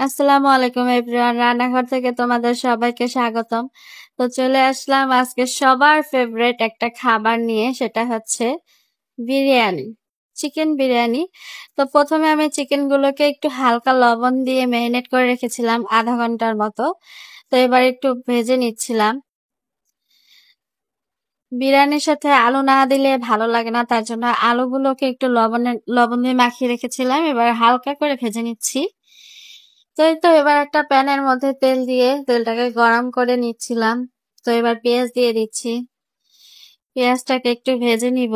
আসসালামু আলাইকুম এভরিওয়ান, রান্নাঘর থেকে তোমাদের সবাইকে স্বাগতম। তো চলে আসলাম আজকে সবার ফেভারিট একটা খাবার নিয়ে, সেটা হচ্ছে বিরিয়ানি, চিকেন বিরিয়ানি। তো প্রথমে আমি চিকেনগুলোকে একটু হালকা লবণ দিয়ে ম্যারিনেট করে রেখেছিলাম আধা ঘন্টার মতো। তো এবার একটু ভেজে নিচ্ছিলাম। বিরিয়ানির সাথে আলু না দিলে ভালো লাগে না, তার জন্য আলুগুলোকে একটু লবণ দিয়ে মাখিয়ে রেখেছিলাম। এবার হালকা করে ভেজে নিচ্ছি। তো এই তো এবার একটা প্যানের মধ্যে তেল দিয়ে তেলটাকে গরম করে নিচ্ছিলাম। তো এবার পেঁয়াজ দিয়ে দিচ্ছি। পেঁয়াজটাকে একটু ভেজে নিব।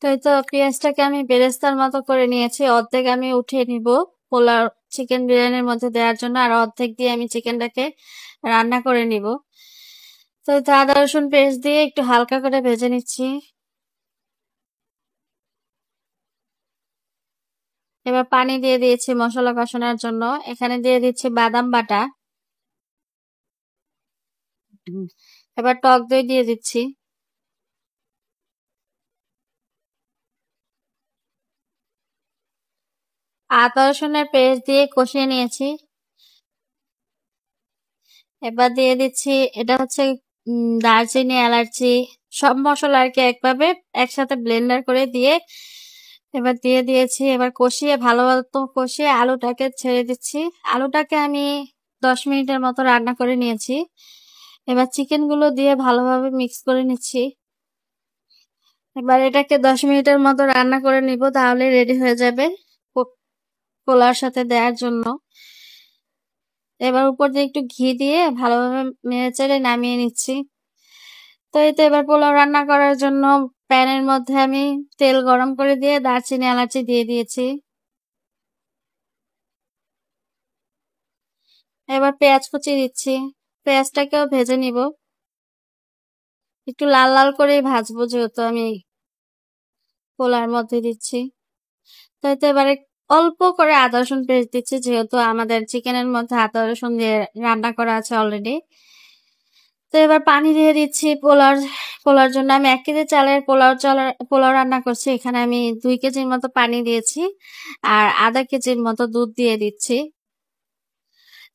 তো এই তো পেঁয়াজটাকে আমি বেরেস্তার মতো করে নিয়েছি। অর্ধেক আমি উঠিয়ে নিব পোলাও চিকেন বিরিয়ানির মধ্যে দেওয়ার জন্য, আর অর্ধেক দিয়ে আমি চিকেনটাকে রান্না করে নিব। তো এই তো আদা রসুন পেস্ট দিয়ে একটু হালকা করে ভেজে নিচ্ছি। এবার পানি দিয়ে দিয়েছি মশলা কষানোর জন্য। এখানে দিয়ে দিচ্ছি বাদাম বাটা। এবার টক দই দিয়ে দিচ্ছি। আদা রসুনের পেস্ট দিয়ে কষিয়ে নিয়েছি। এবার দিয়ে দিচ্ছি, এটা হচ্ছে দারচিনি, এলাচি, সব মশলা আর কি একসাথে ব্লেন্ডার করে দিয়ে এবার দিয়ে দিয়েছি। এবার কষিয়ে ভালো মতো কষিয়ে আলুটাকে ছেড়ে দিচ্ছি। আলুটাকে আমি 10 মিনিটের মতো রান্না করে নিয়েছি। এবার চিকেনগুলো দিয়ে ভালোভাবে মিক্স করে নিচ্ছি। এবার এটাকে 10 মিনিটের মতো রান্না করে নিব, তাহলে রেডি হয়ে যাবে পোলাওর সাথে দেওয়ার জন্য। এবার উপর দিয়ে একটু ঘি দিয়ে ভালোভাবে নেড়েচেড়ে নামিয়ে নিচ্ছি। তো এই তো এবার পোলাও রান্না করার জন্য প্যানের মধ্যে আমি তেল গরম করে দিয়ে দারচিনি এলাচি দিয়ে দিয়েছি। এবার পেঁয়াজ কুচি দিচ্ছি। পেঁয়াজটাকেও ভেজে নিব। একটু লাল লাল করেই ভাজবো, যেহেতু আমি পোলার মধ্যে দিচ্ছি। তো এই তো এবারে অল্প করে আদা রসুন পেস্ট দিচ্ছি, যেহেতু আমাদের চিকেনের মধ্যে আদা রসুন দিয়ে রান্না করা আছে অলরেডি। তো এবার পানি দিয়ে দিচ্ছি পোলাওর জন্য। আমি 1 কেজি চালের পোলাও রান্না করছি। এখানে আমি 2 কেজির মতো পানি দিয়েছি, আর আধা কেজির মতো দুধ দিয়ে দিচ্ছি।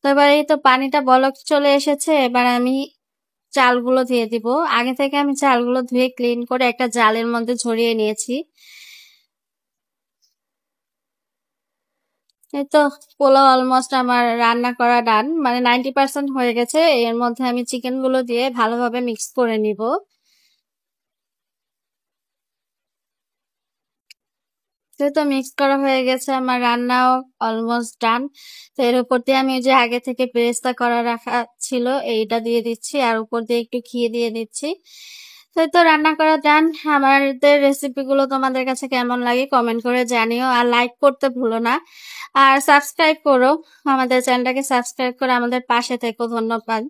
তো এবার এই তো পানিটা বলক চলে এসেছে। এবার আমি চালগুলো দিয়ে দিব। আগে থেকে আমি চালগুলো ধুয়ে ক্লিন করে একটা জালের মধ্যে ঝরিয়ে নিয়েছি। এই তো পোলাও অলমোস্ট আমার রান্না করা ডান, মানে 90% হয়ে গেছে। এর মধ্যে আমি চিকেন গুলো দিয়ে ভালোভাবে মিক্স করে নিব। তো মিক্স করা হয়ে গেছে, আমার রান্নাও অলমোস্ট ডান। তো এর উপর দিয়ে আমি যে আগে থেকে পেরেস্তা করা রাখা ছিল এইটা দিয়ে দিচ্ছি, আর উপর দিয়ে একটু ঘি দিয়ে দিচ্ছি। তো এই তো রান্না করা ডান। আমাদের রেসিপিগুলো তোমাদের কাছে কেমন লাগে কমেন্ট করে জানিও, আর লাইক করতে ভুলো না, আর সাবস্ক্রাইব করো। আমাদের চ্যানেলটাকে সাবস্ক্রাইব করে আমাদের পাশে থেকো। ধন্যবাদ।